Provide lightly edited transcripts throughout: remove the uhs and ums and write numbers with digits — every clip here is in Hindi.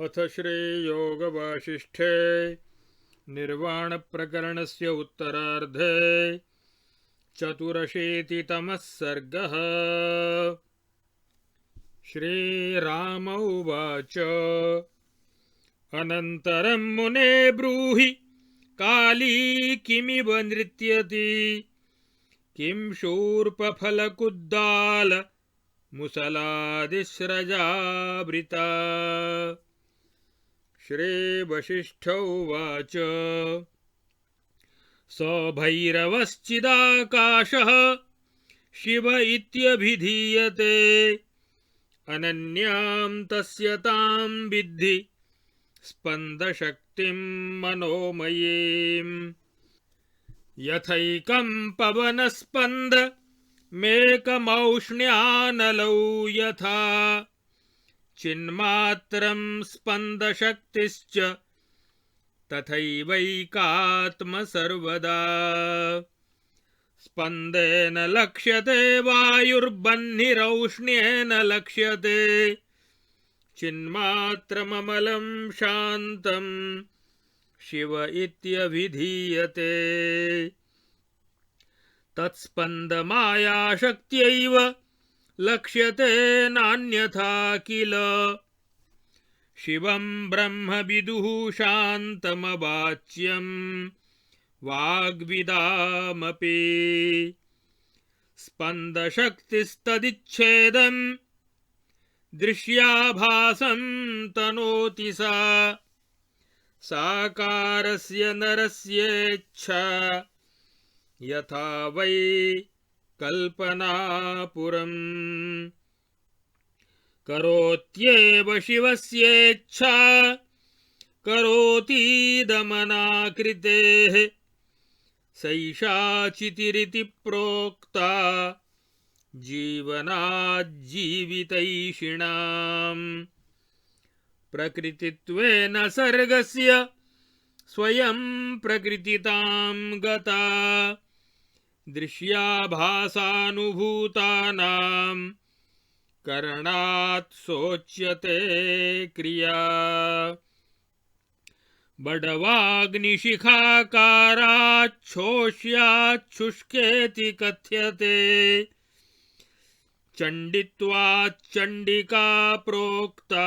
अथ श्रीयोगवासिष्ठे निर्वाणप्रकरणस्य उत्तरार्धे चतुरशीतितमः सर्गः। श्रीराम उवाच अनन्तरं मुने ब्रूहि काली किमिव नृत्यति किं शूर्पफलकुद्दाल मुसलादिस्रजावृता। श्रीवसिष्ठ उवाच स भैरवश्चिदाकाशः शिव इत्यभिधीयते अनन्यां तस्य तां विद्धि स्पन्दशक्तिं मनोमयीम्। यथैकं पवनस्पन्द मेकमौष्ण्यानलौ यथा चिन्मात्रं स्पन्दशक्तिश्च तथैवैकात्म सर्वदा। स्पन्देन लक्ष्यते वायुर्बह्निरौष्ण्येन लक्ष्यते चिन्मात्रममलं शान्तं शिव इत्यभिधीयते। तत्स्पन्दमायाशक्त्यैव लक्ष्यते नान्यथा किल शिवं ब्रह्म विदुः शान्तमवाच्यं वाग्विदामपि। स्पन्दशक्तिस्तदिच्छेदं दृश्याभासं तनोति सा साकारस्य नरस्येच्छा यथा वै कल्पनापुरम्। करोत्येव शिवस्येच्छा करोतीदमनाकृतेः सैषा चितिरिति प्रोक्ता जीवनाज्जीवितैषिणाम्। प्रकृतित्वेन सर्गस्य स्वयं प्रकृतितां गता दृश्याभासानुभूतानां करणात् सोच्यते क्रिया। बडवाग्निशिखाकाराच्छोष्याच्छुष्केति कथ्यते चण्डित्वाच्चण्डिका प्रोक्ता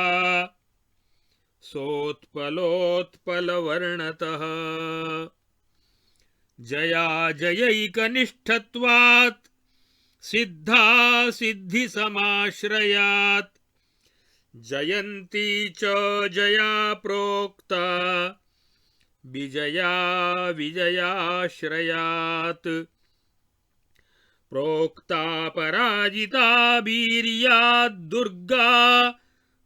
सोत्पलोत्पलवर्णतः। जया जयैकनिष्ठत्वात् सिद्धा सिद्धिसमाश्रयात् जयन्ती च जया प्रोक्ता विजया विजयाश्रयात्। प्रोक्ता पराजिता वीर्याद् दुर्गा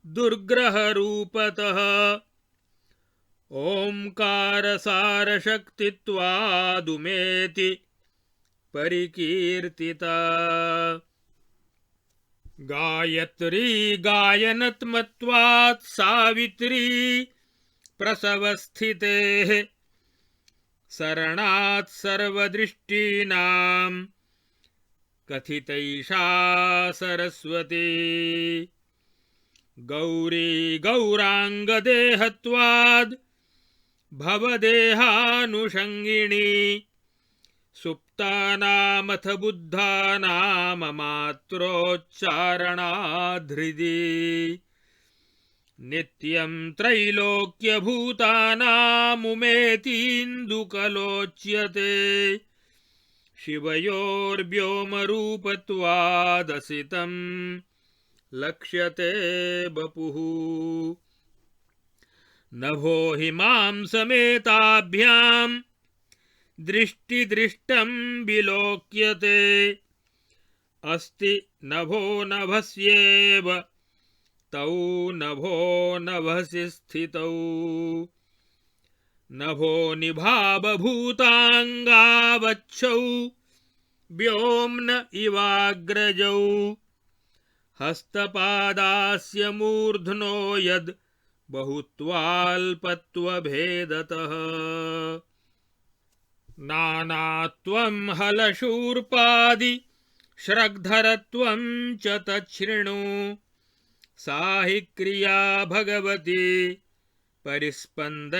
दुर्ग्रहरूपतः ओंकारसारशक्तित्वादुमेति परिकीर्तिता। गायत्री गायनत्मत्वात् सावित्री प्रसवस्थितेः सरणात् सर्वदृष्टीनां कथितैषा सरस्वती। गौरी गौरांगदेहत्वाद् भवदेहानुषंगिणी सुप्तानामथ बुद्धानाममात्रोच्चारणाधृदि। नित्यं त्रैलोक्यभूतानामुमेतीन्दुकलोच्यते शिवयोर्व्योमरूपत्वादसितं लक्ष्यते बपुः। नभो हिमां समेताभ्यां दृष्टिदृष्टं विलोक्यते अस्ति नभो नभस्येव तौ नभो नभसि स्थितौ। नभो निभाबभूताङ्गावच्छौ व्योम्न इवाग्रजौ हस्तपादास्य मूर्ध्नो यद् बहुत्वाल्पत्वभेदतः। नानात्वं हलशूर्पादि श्रग्धरत्वं च तच्छृणु सा हि क्रिया भगवती परिस्पन्दैकरूपिणी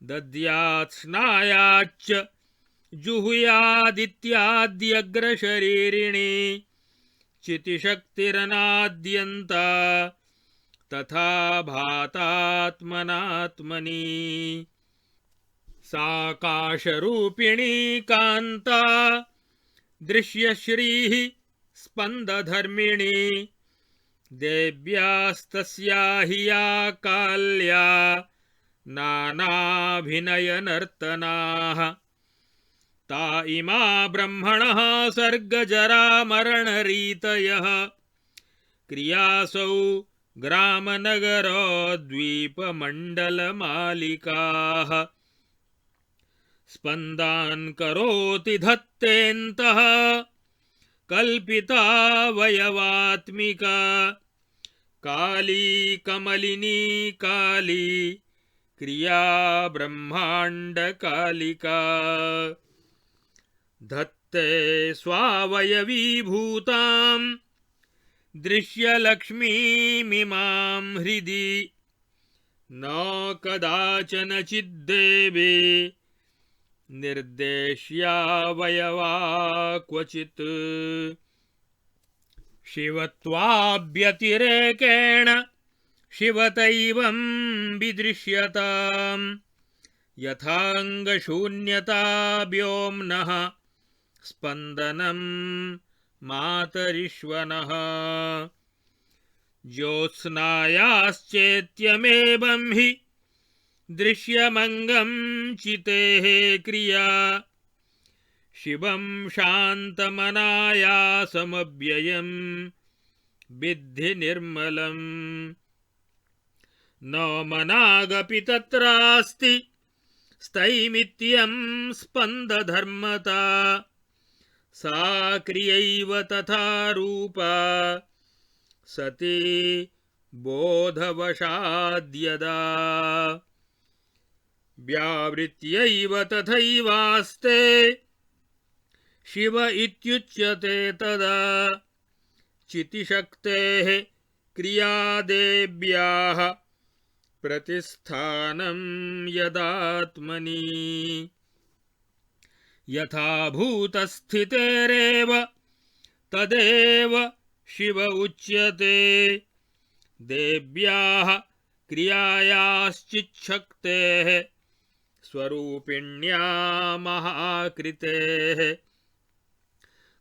दद्यात् स्नायाच्च जुहुयादित्याद्यग्रशरीरिणी चितिशक्तिरनाद्यन्ता तथा भातात्मनात्मनि साकाशरूपिणी कान्ता दृश्यश्रीः स्पन्दधर्मिणी देव्यास्तस्या हि या काल्या नानाभिनयनर्तनाः ता इमा ब्रह्मणः सर्गजरामरणरीतयः क्रियासौ ग्रामनगरद्वीपमण्डलमालिकाः स्पन्दान् करोति धत्तेऽन्तः कल्पितावयवात्मिका काली कमलिनी काली क्रिया ब्रह्माण्डकालिका धत्ते स्वावयवीभूतां दृश्यलक्ष्मीमिमां हृदि न कदाचन चिद्देवी निर्देश्यावयवा क्वचित् शिवत्वाभ्यतिरेकेण शिवतैवं विदृश्यताम् यथाङ्गशून्यता व्योम्नः स्पन्दनं मातरिश्वनः ज्योत्स्नायाश्चेत्यमेवं हि दृश्यमङ्गं चितेः क्रिया शिवं शान्तमनायासमव्ययं विद्धि निर्मलम् न मनागपि तत्रास्ति स्थैमित्यं स्पन्दधर्मता सा क्रियैव तथा रूपा सती बोधवशाद्यदा व्यावृत्यैव तथैवास्ते शिव इत्युच्यते तदा चितिशक्तेः क्रियादेव्याः प्रतिस्थानं यदात्मनि यथा भूतस्थितेरेव तदेव शिव उच्यते देव्याः क्रियायाश्चिच्छक्तेः स्वरूपिण्या महाकृतेः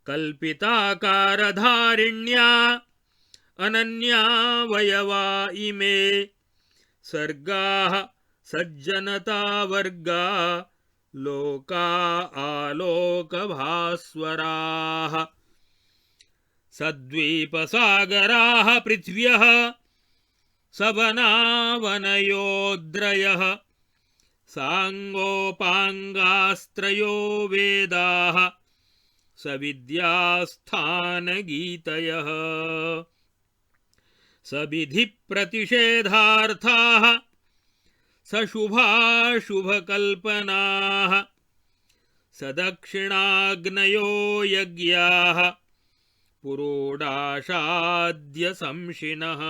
कल्पिताकारधारिण्या अनन्यावयवा इमे सर्गाः सज्जनतावर्गा लोका आलोकभास्वराः सद्वीपसागराः पृथ्व्यः सवनावनयोद्रयः साङ्गोपाङ्गास्त्रयो वेदाः सविद्यास्थानगीतयः सविधिप्रतिषेधार्थाः सशुभाशुभकल्पनाः सदक्षिणाग्नयो यज्ञाः पुरोडाशाद्यशंसिनः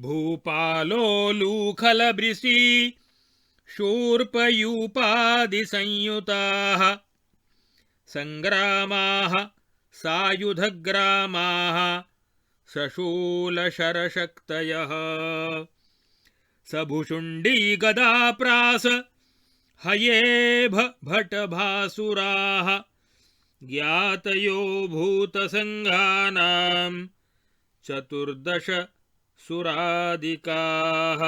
भूपालोलूखलबृषि शूर्पयूपादिसंयुताः सङ्ग्रामाः सायुधग्रामाः शशूलशरशक्तयः सभुशुण्डीगदाप्रास हयेभ भटभासुराः ज्ञातयो भूतसङ्घानां चतुर्दश सुरादिकाः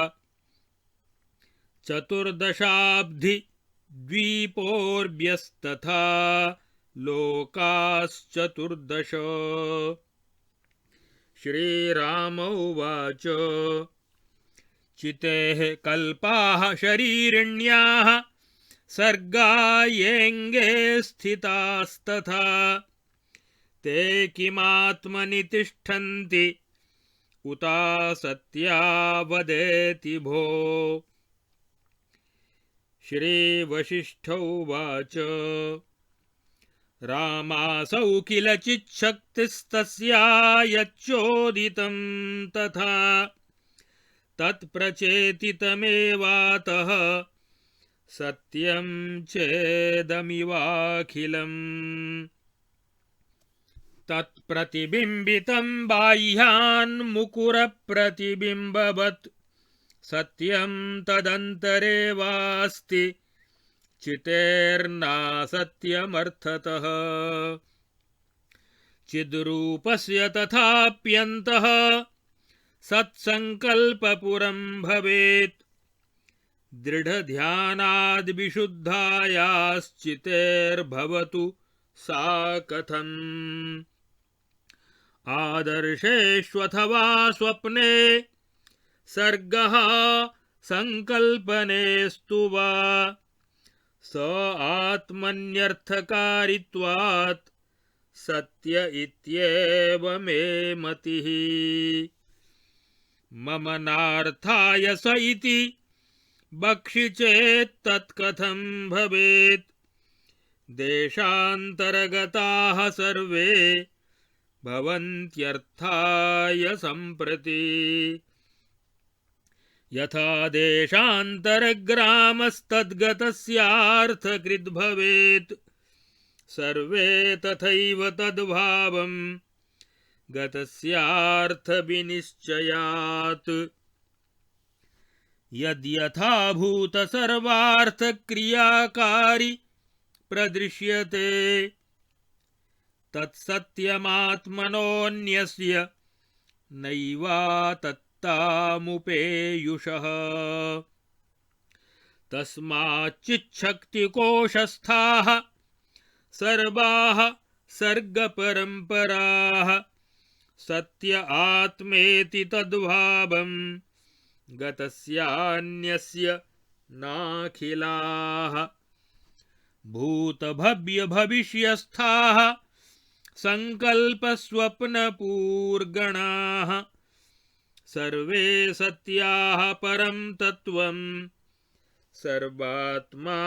चतुर्दशाब्धिद्वीपोर्भ्यस्तथा लोकाश्चतुर्दश। श्रीराम उवाच चितेः कल्पाः शरीरिण्याः सर्गा येऽङ्गे स्थितास्तथा ते किमात्मनि तिष्ठन्ति उता सत्या वदेति भो। श्रीवसिष्ठ उवाच रामासौ किल चिच्छक्तिस्तस्या यच्चोदितं तथा तत्प्रचेतितमेवातः सत्यं चेदमिवाखिलम् तत्प्रतिबिम्बितं बाह्यान्मुकुरप्रतिबिम्बवत् सत्यं तदन्तरे वास्ति चितेर्नासत्यमर्थतः चिद्रूपस्य तथाप्यन्तः सत्सङ्कल्पपुरं भवेत् दृढध्यानाद्विशुद्धायाश्चितेर्भवतु सा कथम् आदर्शेष्वथवा स्वप्ने सर्गः संकल्पनेस्तु वा स आत्मन्यर्थकारित्वात् सत्य इत्येव मे मतिः मम नार्थाय स इति बक्षि चेत् तत्कथं भवेत् देशान्तरगताः सर्वे भवन्त्यर्थाय सम्प्रति यथा देशान्तरग्रामस्तद्गतस्यार्थकृद् भवेत् सर्वे तथैव तद्भावं गतस्यार्थविनिश्चयात् यद्यथाभूत सर्वार्थक्रियाकारी प्रदृश्यते तत्सत्यमात्मनोऽन्यस्य नैवातत्तामुपेयुषः तस्माच्चिच्छक्तिकोशस्थाः सर्वाः सर्गपरम्पराः सत्य आत्मेति तद्भावं गतस्यान्यस्य नाखिलाः भूतभव्यभविष्यस्थाः संकल्पस्वप्नपूर्गणाः सर्वे सत्याः परं तत्त्वं सर्वात्मा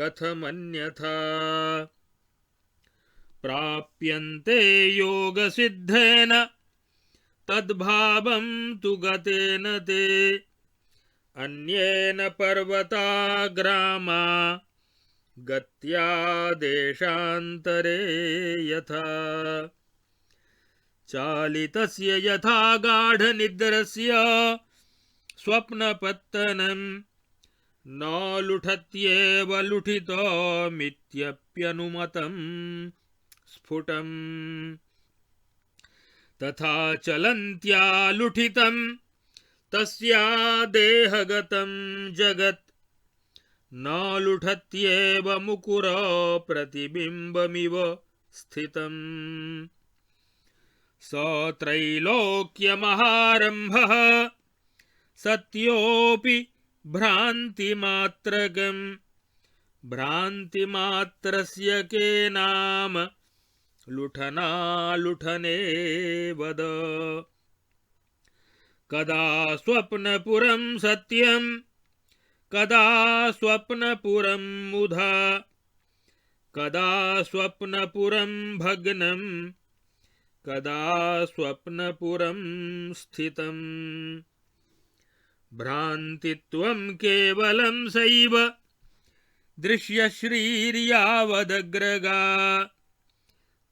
कथमन्यथा प्राप्यन्ते योगसिद्धेन तद्भावं तु गतेन ते अन्येन पर्वताग्रामा गत्या देशान्तरे यथा चालितस्य यथा गाढनिद्रस्य स्वप्नपत्तनं न लुठत्येव लुठितमित्यप्यनुमतं स्फुटम् तथा चलन्त्या लुठितं तस्या देहगतं जगत् न लुठत्येव मुकुर प्रतिबिम्बमिव स्थितम् स त्रैलोक्यमहारम्भः सत्योऽपि भ्रान्तिमात्रकम् भ्रान्तिमात्रस्य के नाम लुठनालुठने वद कदा स्वप्नपुरं सत्यं कदा स्वप्नपुरं मुधा कदा स्वप्नपुरं भग्नं कदा स्वप्नपुरं स्थितम् भ्रान्तित्वं केवलं सैव दृश्यश्रीर्यावदग्रगा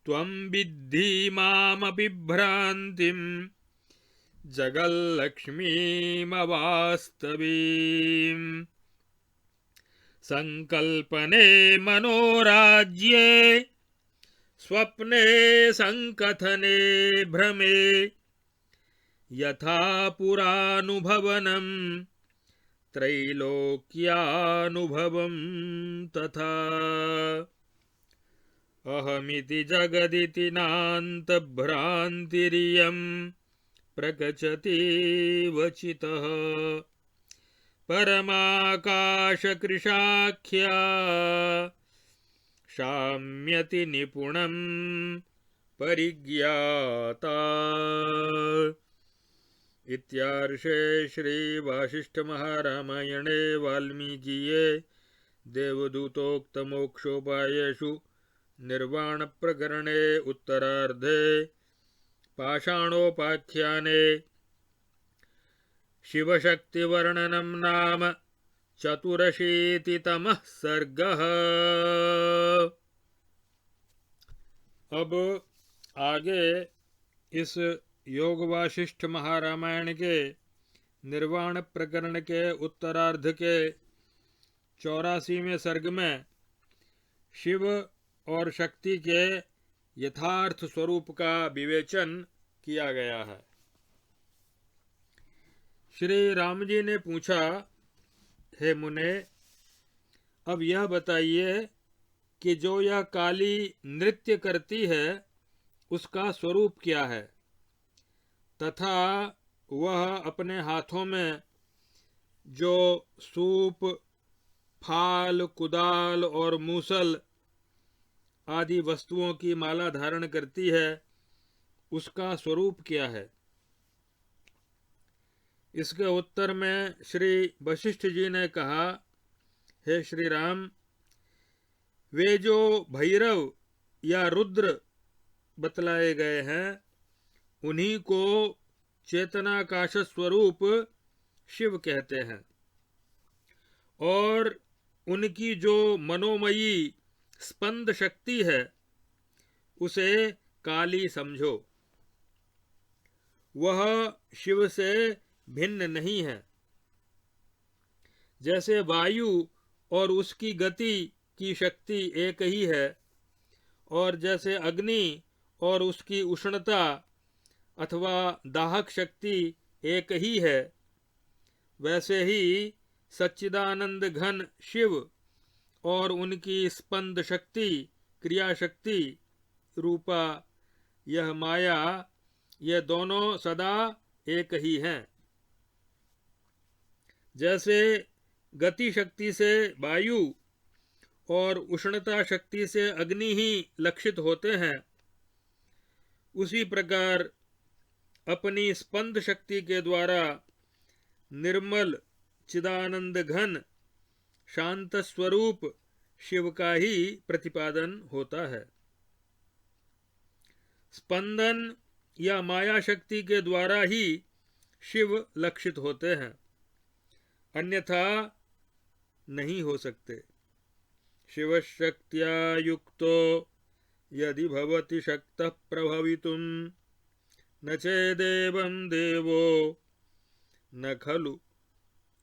त्वं विद्धि मामपि भ्रान्तिं जगल्लक्ष्मीमवास्तवीम् संकल्पने मनोराज्ये स्वप्ने संकथने भ्रमे यथा पुरानुभवनं त्रैलोक्यानुभवं तथा अहमिति जगदिति नान्तभ्रान्तिरियं प्रकचति वचितः परमाकाशकृशाख्या शाम्यति निपुणं परिज्ञाता। इत्यार्षे श्री वासिष्ठ महारामायणे वाल्मीकिये देवदूतोक्त मोक्षोपायेषु निर्वाण प्रकरणे उत्तरार्धे पाषाणोपाख्याने शिवशक्तिवर्णनं नाम 84तमः सर्गः। अब आगे इस योग वासिष्ठ महारामायण के निर्वाण प्रकरण के उत्तरार्ध के 84वें सर्ग में शिव और शक्ति के यथार्थ स्वरूप का विवेचन किया गया है। श्री राम जी ने पूछा, हे मुने, अब यह बताइए कि जो यह काली नृत्य करती है उसका स्वरूप क्या है, तथा वह अपने हाथों में जो सूप, फाल, कुदाल और मूसल आदि वस्तुओं की माला धारण करती है उसका स्वरूप क्या है। इसके उत्तर में श्री वशिष्ठ जी ने कहा, हे श्री राम, वे जो भैरव या रुद्र बतलाए गए हैं उन्हीं को चेतनाकाश स्वरूप शिव कहते हैं, और उनकी जो मनोमयी स्पंद शक्ति है उसे काली समझो। वह शिव से भिन्न नहीं है। जैसे वायु और उसकी गति की शक्ति एक ही है, और जैसे अग्नि और उसकी उष्णता अथवा दाहक शक्ति एक ही है, वैसे ही सच्चिदानंद घन शिव और उनकी स्पंद शक्ति, क्रिया शक्ति रूपा यह माया, ये दोनों सदा एक ही हैं। जैसे गति शक्ति से वायु और उष्णता शक्ति से अग्नि ही लक्षित होते हैं, उसी प्रकार अपनी स्पंद शक्ति के द्वारा निर्मल चिदानंद घन शांत स्वरूप शिव का ही प्रतिपादन होता है। स्पंदन या माया शक्ति के द्वारा ही शिव लक्षित होते हैं, अन्यथा नहीं हो सकते। शिव शक्त्या युक्तो यदि भवति शक्तः प्रभवितुं न चेदेवं देवो न खलु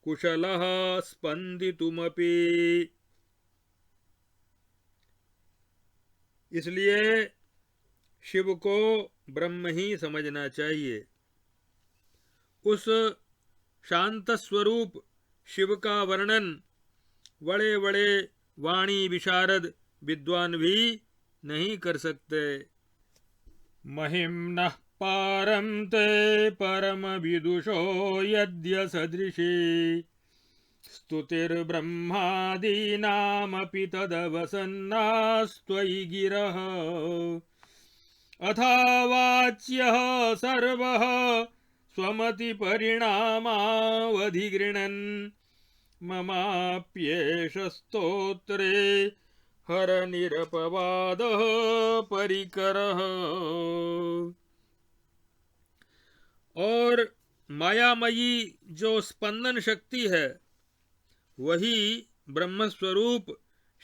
कुशलः स्पंदितुमपि। इसलिए शिव को ब्रह्म ही समझना चाहिए। उस शांत स्वरूप शिव का वर्णन बड़े बड़े वाणी विशारद विद्वान भी नहीं कर सकते। महिम्नः पारं ते परम विदुषो यद्य सदृशी स्तुतिर्ब्रह्मादीनामपि तदवसन्नास्त्वयि गिरः अथावाच्यः सर्वः स्वमति परिणामावधिगृह्णन् ममाप्येष स्तोत्रे हर निरपवादः परिकरः। और मायामयी जो स्पंदन शक्ति है वही ब्रह्मस्वरूप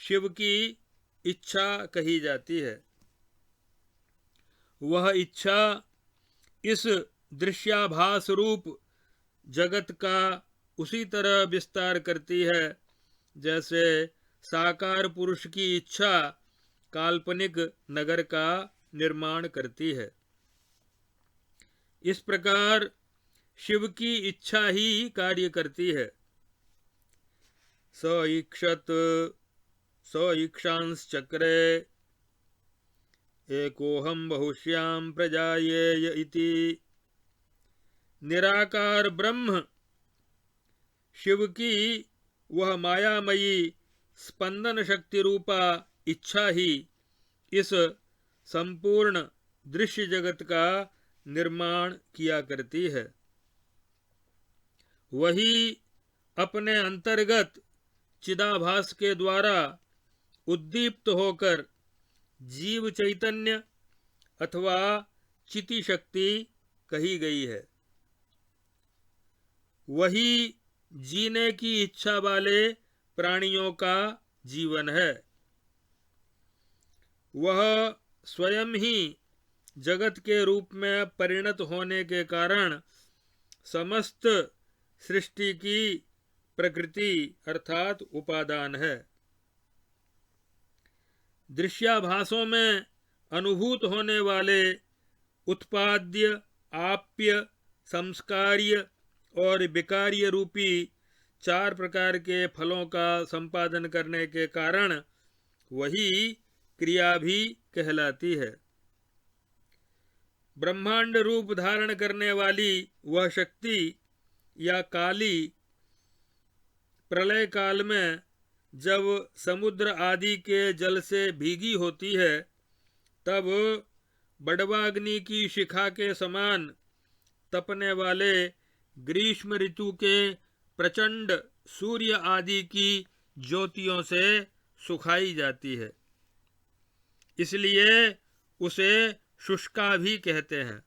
शिव की इच्छा कही जाती है। वह इच्छा इस दृश्याभास रूप जगत का उसी तरह विस्तार करती है जैसे साकार पुरुष की इच्छा काल्पनिक नगर का निर्माण करती है। इस प्रकार शिव की इच्छा ही कार्य करती है। स ईक्षांश्चक्रे एकोहम बहुश्याम प्रजायेय इति। निराकार ब्रह्म शिव की वह मायामयी स्पंदन शक्ति रूपा इच्छा ही इस संपूर्ण दृश्य जगत का निर्माण किया करती है। वही अपने अंतर्गत चिदाभास के द्वारा उद्दीप्त होकर जीव चैतन्य अथवा चिति शक्ति कही गई है। वही जीने की इच्छा वाले प्राणियों का जीवन है। वह स्वयं ही जगत के रूप में परिणत होने के कारण समस्त सृष्टि की प्रकृति अर्थात उपादान है। दृश्याभासों में अनुभूत होने वाले उत्पाद्य, आप्य, संस्कार्य और विकार्य रूपी 4 प्रकार के फलों का संपादन करने के कारण वही क्रिया भी कहलाती है। ब्रह्मांड रूप धारण करने वाली वह शक्ति या काली प्रलय काल में जब समुद्र आदि के जल से भीगी होती है, तब बड़वाग्नि की शिखा के समान तपने वाले ग्रीष्म ऋतु के प्रचंड सूर्य आदि की ज्योतियों से सुखाई जाती है। इसलिए उसे शुष्का भी कहते हैं।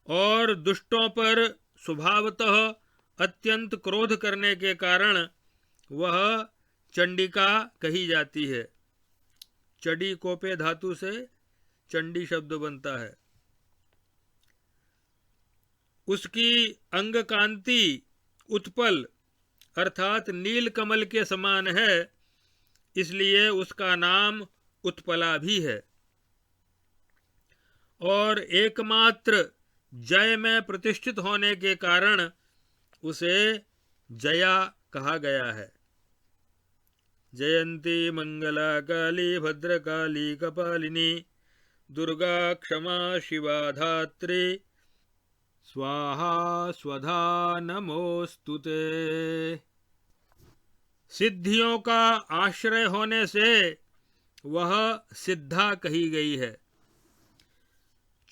और दुष्टों पर स्वभावतः अत्यंत क्रोध करने के कारण वह चंडिका कही जाती है। चडी कोपे धातु से चंडी शब्द बनता है। उसकी अंग कांति उत्पल अर्थात नील कमल के समान है, इसलिए उसका नाम उत्पला भी है। और एकमात्र जय में प्रतिष्ठित होने के कारण उसे जया कहा गया है। जयंती मंगला काली भद्रकाली कपालिनी दुर्गा क्षमा शिवा धात्री स्वाहा स्वधा नमोस्तुते। सिद्धियों का आश्रय होने से वह सिद्धा कही गई है।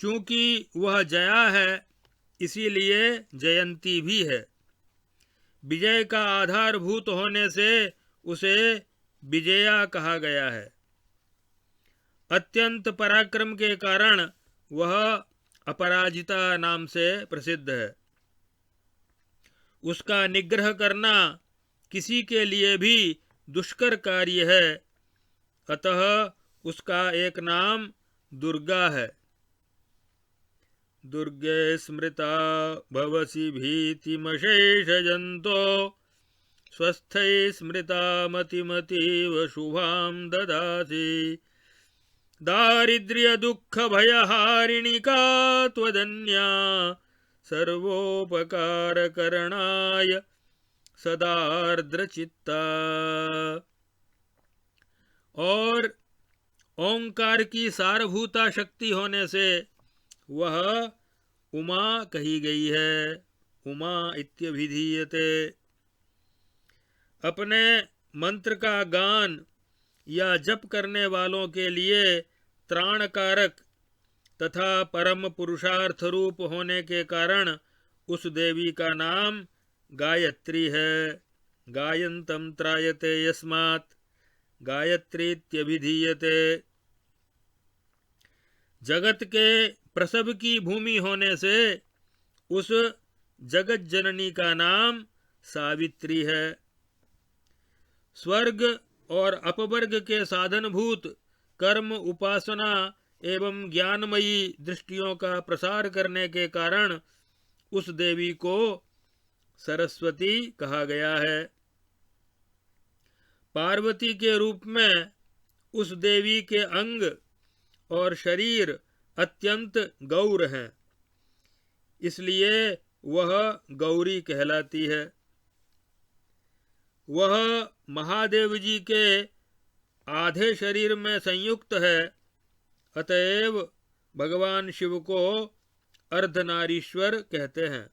चूंकि वह जया है, इसीलिए जयंती भी है। विजय का आधारभूत होने से उसे विजया कहा गया है। अत्यंत पराक्रम के कारण वह अपराजिता नाम से प्रसिद्ध है। उसका निग्रह करना किसी के लिए भी दुष्कर कार्य है, अतः उसका एक नाम दुर्गा है। दुर्गे स्मृता भवसि भीतिमशेषजन्तो स्वस्थै स्मृता मतिमतीव शुभां ददासि। दारिद्र्य दुःख भयहारिणी का त्वदन्या सर्वोपकार करणाय सदार्द्रचित्ता। और ओंकार की सारभूता शक्ति होने से वह उमा कही गई है। उमा इत्यभिधीयते। अपने मंत्र का गान या जप करने वालों के लिए त्राणकारक तथा परम पुरुषार्थ रूप होने के कारण उस देवी का नाम गायत्री है। गायन्तं त्रायते यस्मात् गायत्रीत्यभिधीयते। जगत के प्रसव की भूमि होने से उस जगत जननी का नाम सावित्री है। स्वर्ग और अपवर्ग के साधनभूत कर्म, उपासना एवं ज्ञानमयी दृष्टियों का प्रसार करने के कारण उस देवी को सरस्वती कहा गया है। पार्वती के रूप में उस देवी के अंग और शरीर अत्यंत गौर हैं, इसलिए वह गौरी कहलाती है। वह महादेव जी के आधे शरीर में संयुक्त है, अतएव भगवान शिव को अर्धनारीश्वर कहते हैं।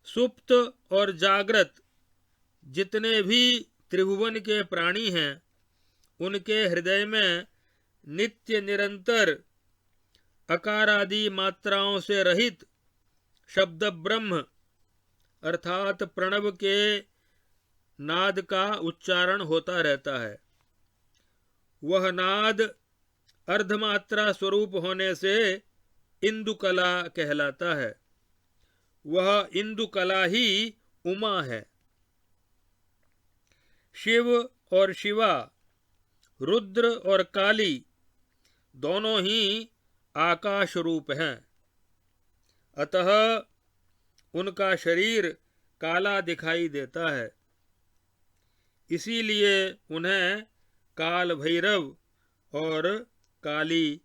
सुप्त और जागृत जितने भी त्रिभुवन के प्राणी हैं, उनके हृदय में नित्य निरंतर अकारादि मात्राओं से रहित शब्द ब्रह्म अर्थात प्रणव के नाद का उच्चारण होता रहता है। वह नाद अर्धमात्रा स्वरूप होने से इंदुकला कहलाता है। वह इंदुकला ही उमा है। शिव और शिवा, रुद्र और काली दोनों ही आकाश रूप हैं। अतः उनका शरीर काला दिखाई देता है। इसीलिए उन्हें काल भैरव और काली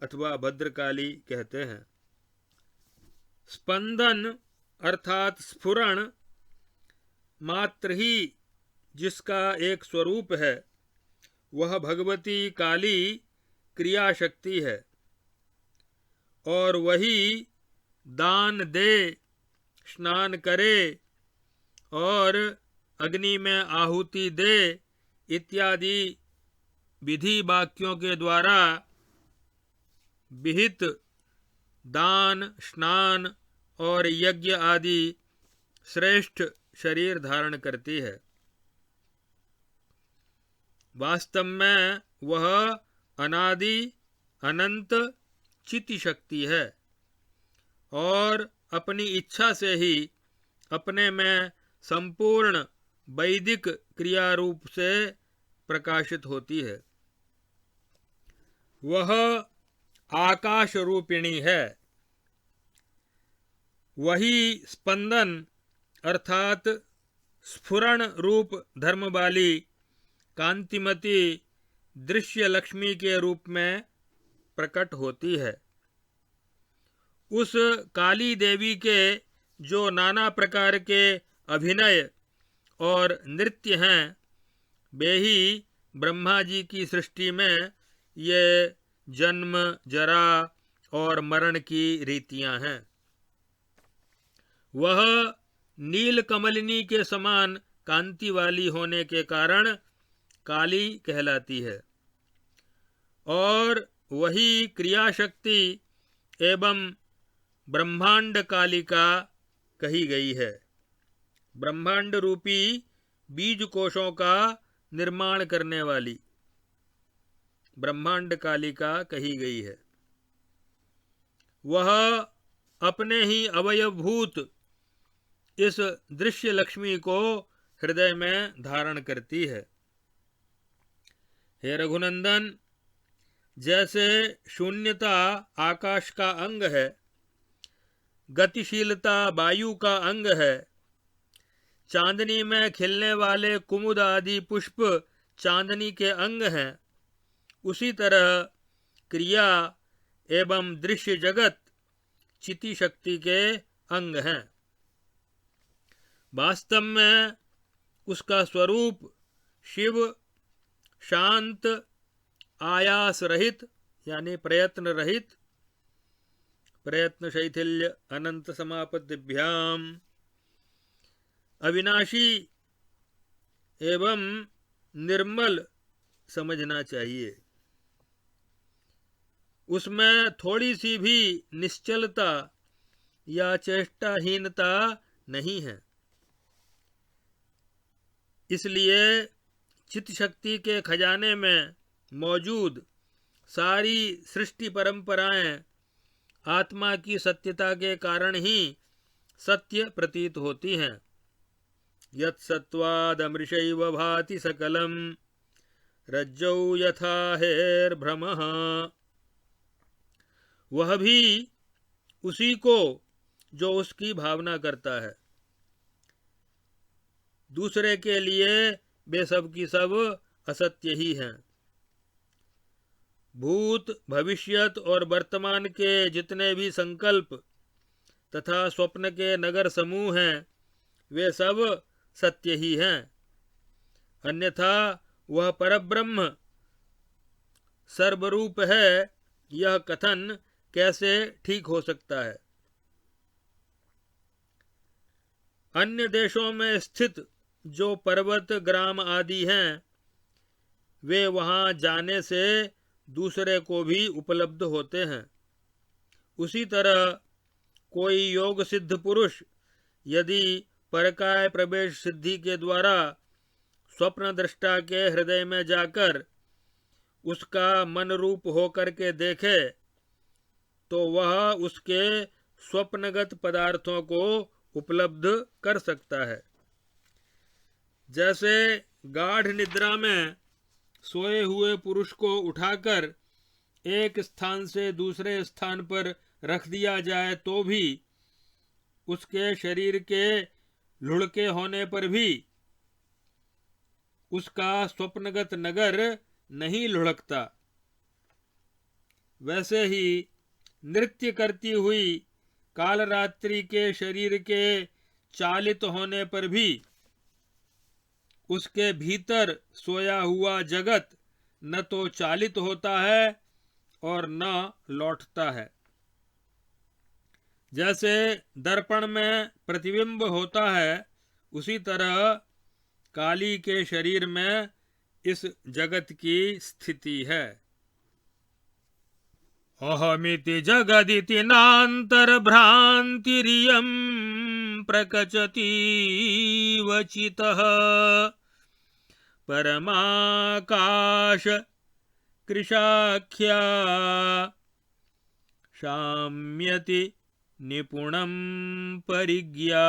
अथवा भद्रकाली कहते हैं। स्पंदन अर्थात स्फुरण मात्र ही जिसका एक स्वरूप है, वह भगवती काली क्रिया शक्ति है। और वही दान दे, स्नान करे और अग्नि में आहुति दे इत्यादि विधि वाक्यों के द्वारा विहित दान, स्नान और यज्ञ आदि श्रेष्ठ शरीर धारण करती है। वास्तव में वह अनादि अनंत चिति शक्ति है और अपनी इच्छा से ही अपने में संपूर्ण वैदिक क्रिया रूप से प्रकाशित होती है। वह आकाश रूपिणी है। वही स्पंदन अर्थात स्फुरण रूप धर्म वाली कांतिमती दृश्य लक्ष्मी के रूप में प्रकट होती है। उस काली देवी के जो नाना प्रकार के अभिनय और नृत्य हैं, वे ही ब्रह्मा जी की सृष्टि में ये जन्म, जरा और मरण की रीतियां हैं। वह नील कमलिनी के समान कांति वाली होने के कारण काली कहलाती है और वही क्रिया शक्ति एवं ब्रह्मांड कालिका कही गई है। ब्रह्मांड रूपी बीज कोशों का निर्माण करने वाली ब्रह्मांड कालिका कही गई है। वह अपने ही अवयवभूत इस दृश्य लक्ष्मी को हृदय में धारण करती है। हे रघुनंदन, जैसे शून्यता आकाश का अंग है, गतिशीलता वायु का अंग है, चांदनी में खिलने वाले कुमुद आदि पुष्प चांदनी के अंग हैं, उसी तरह क्रिया एवं दृश्य जगत चिति शक्ति के अंग हैं। वास्तव में उसका स्वरूप शिव शांत, आयास रहित यानी प्रयत्न रहित, प्रयत्न शैथिल्य अनंत समापत्तिभ्याम, अविनाशी एवं निर्मल समझना चाहिए। उसमें थोड़ी सी भी निश्चलता या चेष्टाहीनता नहीं है। इसलिए चित्त शक्ति के खजाने में मौजूद सारी सृष्टि परंपराएं आत्मा की सत्यता के कारण ही सत्य प्रतीत होती हैं। यत् सत्वादमृषैव भाति सकलम रज्जौ यथा हेर्भ्रमः। वह भी उसी को जो उसकी भावना करता है। दूसरे के लिए वे सब की सब असत्य ही हैं। भूत, भविष्यत और वर्तमान के जितने भी संकल्प तथा स्वप्न के नगर समूह हैं, वे सब सत्य ही हैं। अन्यथा वह परब्रह्म सर्वरूप है, यह कथन कैसे ठीक हो सकता है। अन्य देशों में स्थित जो पर्वत, ग्राम आदि हैं, वे वहां जाने से दूसरे को भी उपलब्ध होते हैं। उसी तरह कोई योग सिद्ध पुरुष यदि परकाय प्रवेश सिद्धि के द्वारा स्वप्न दृष्टा के हृदय में जाकर उसका मन रूप होकर के देखे तो वह उसके स्वप्नगत पदार्थों को उपलब्ध कर सकता है। जैसे गाढ़ निद्रा में सोए हुए पुरुष को उठाकर एक स्थान से दूसरे स्थान पर रख दिया जाए तो भी उसके शरीर के लुढ़के होने पर भी उसका स्वप्नगत नगर नहीं लुढ़कता, वैसे ही नृत्य करती हुई कालरात्रि के शरीर के चालित होने पर भी उसके भीतर सोया हुआ जगत न तो चालित होता है और न लौटता है। जैसे दर्पण में प्रतिबिंब होता है, उसी तरह काली के शरीर में इस जगत की स्थिति है। अहमिति जगदिति नान्तर्भ्रान्तिरियं प्रकचति वचितः परमाकाश कृशाख्या शाम्यति निपुणं परिज्ञाता।